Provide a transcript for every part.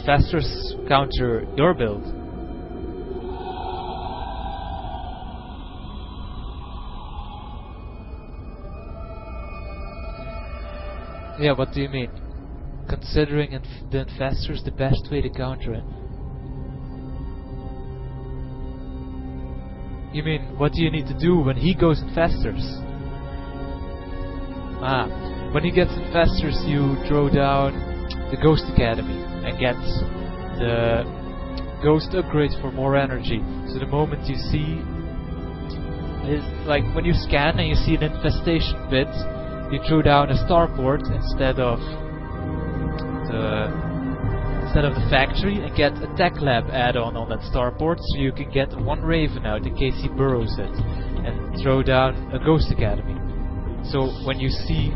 infestors counter your build. Yeah, what do you mean? Considering the infestors the best way to counter it? You mean, what do you need to do when he goes infestors? Ah, when he gets infestors you throw down the Ghost Academy and get the Ghost upgrade for more energy. So the moment you see, is like when you scan and you see an infestation pit, you throw down a starport instead of the factory and get a tech lab add-on on that starport, so you can get one Raven out in case he burrows it, and throw down a Ghost Academy. So when you see,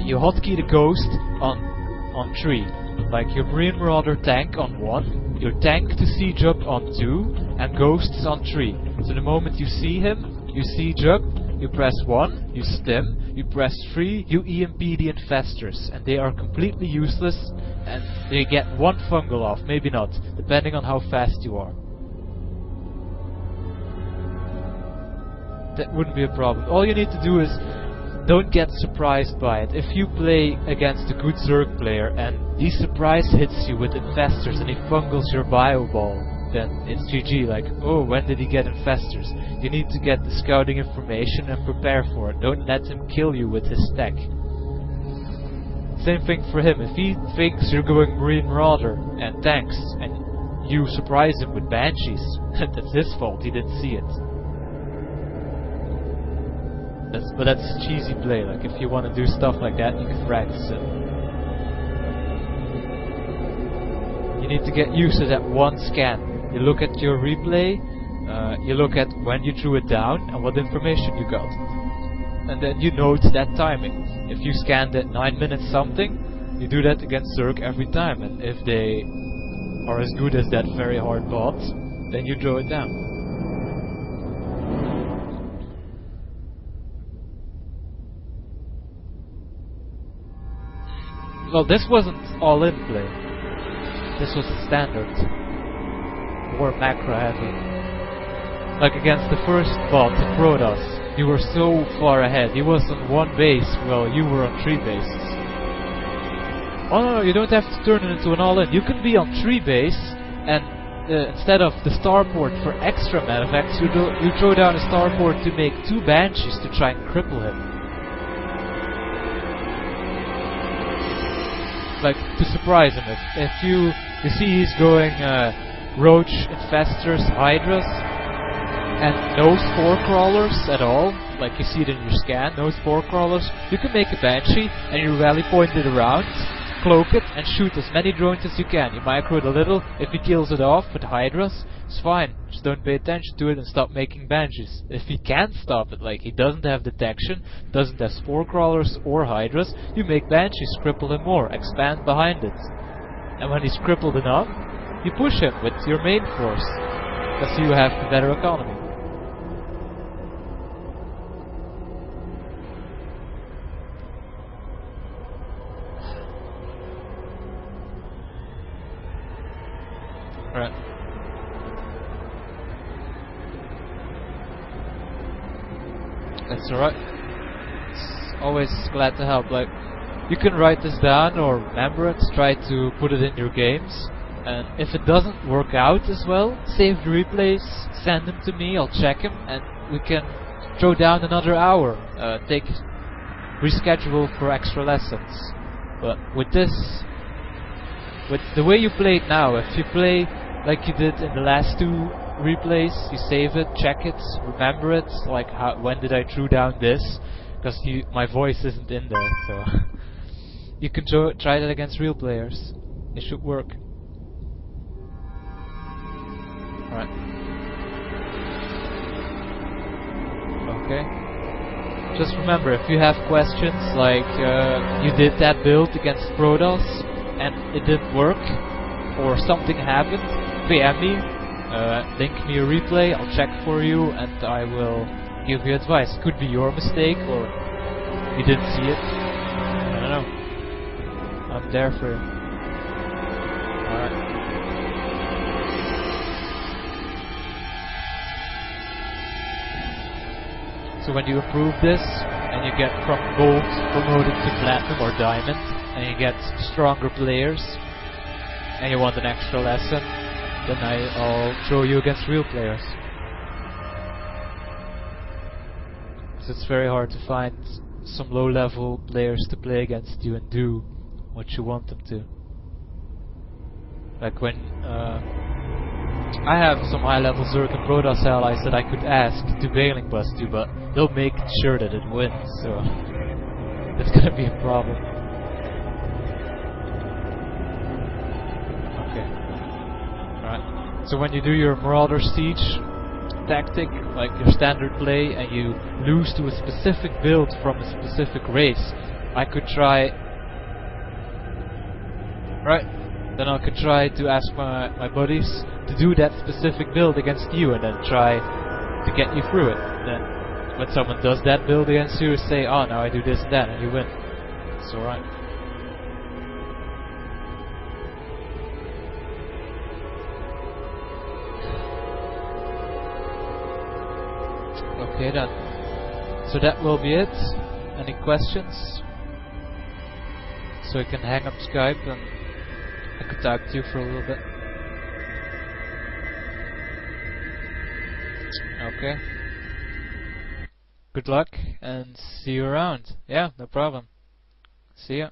you hotkey the Ghost on 3, like your Marine Marauder tank on 1, your tank to siege up on 2, and Ghosts on 3. So the moment you see him, you siege up, you press 1, you stim, you press 3, you EMP the infestors, and they are completely useless, and they get 1 fungal off, maybe not, depending on how fast you are. That wouldn't be a problem. All you need to do is don't get surprised by it. If you play against a good Zerg player and he surprise hits you with infestors and he fungals your bio ball, then it's GG, like, oh, when did he get infestors? You need to get the scouting information and prepare for it. Don't let him kill you with his tech. Same thing for him. If he thinks you're going Marine Marauder and tanks, and you surprise him with Banshees, that's his fault, he didn't see it. But that's cheesy play, like if you want to do stuff like that, you can practice it. You need to get used to that one scan. You look at your replay, you look at when you threw it down and what information you got. And then you note that timing. If you scanned at 9 minutes something, you do that against Zerg every time. And if they are as good as that very hard bot, then you throw it down. Well, this wasn't all-in play. This was standard. More macro heavy. Like against the first bot, the Protoss, you were so far ahead. He was on 1 base, while you were on 3 bases. Oh no, you don't have to turn it into an all-in. You can be on 3 base, and instead of the starport for extra medevacs, you throw down a starport to make 2 Banshees to try and cripple him. Like, to surprise him. If you see he's going Roach, Infestors, Hydras, and no Spore Crawlers at all, like you see it in your scan, no Spore Crawlers, you can make a Banshee and you rally point it around, cloak it, and shoot as many drones as you can. You micro it a little. If he kills it off with Hydras, it's fine. Just don't pay attention to it and stop making Banshees. If he can't stop it, like he doesn't have detection, doesn't have Spore Crawlers or Hydras, you make Banshees, cripple him more, expand behind it. And when he's crippled enough, you push him with your main force, because you have the better economy. Right. That's alright. Always glad to help. Like, you can write this down or remember it, try to put it in your games. And if it doesn't work out as well, save the replays, send them to me, I'll check them, and we can throw down another hour. Reschedule for extra lessons. But with this, with the way you play it now, if you play like you did in the last 2 replays, you save it, check it, remember it, like when did I throw down this, because my voice isn't in there, so you can try that against real players. It should work. Alright. Okay. Just remember, if you have questions, like you did that build against Protoss and it didn't work, or something happened, PM me, link me a replay, I'll check for you, and I will give you advice. Could be your mistake, or you didn't see it. I don't know. I'm there for you. So when you improve this, and you get from gold promoted to platinum or diamond, and you get stronger players, and you want an extra lesson, then I'll throw you against real players. So it's very hard to find some low-level players to play against you and do what you want them to. Like when I have some high-level Zerg and Protoss allies that I could ask to Bailing Bust you, but they'll make sure that it wins, so that's gonna be a problem. Okay. Alright. So when you do your Marauder Siege tactic, like your standard play, and you lose to a specific build from a specific race, I could try... Right. Then I could try to ask my buddies to do that specific build against you, and then try to get you through it. Then, when someone does that build against you, say, oh, now I do this and that, and you win. It's alright. Okay then. So that will be it. Any questions? So I can hang up Skype and I could talk to you for a little bit. Okay. Good luck and see you around. Yeah, no problem. See ya.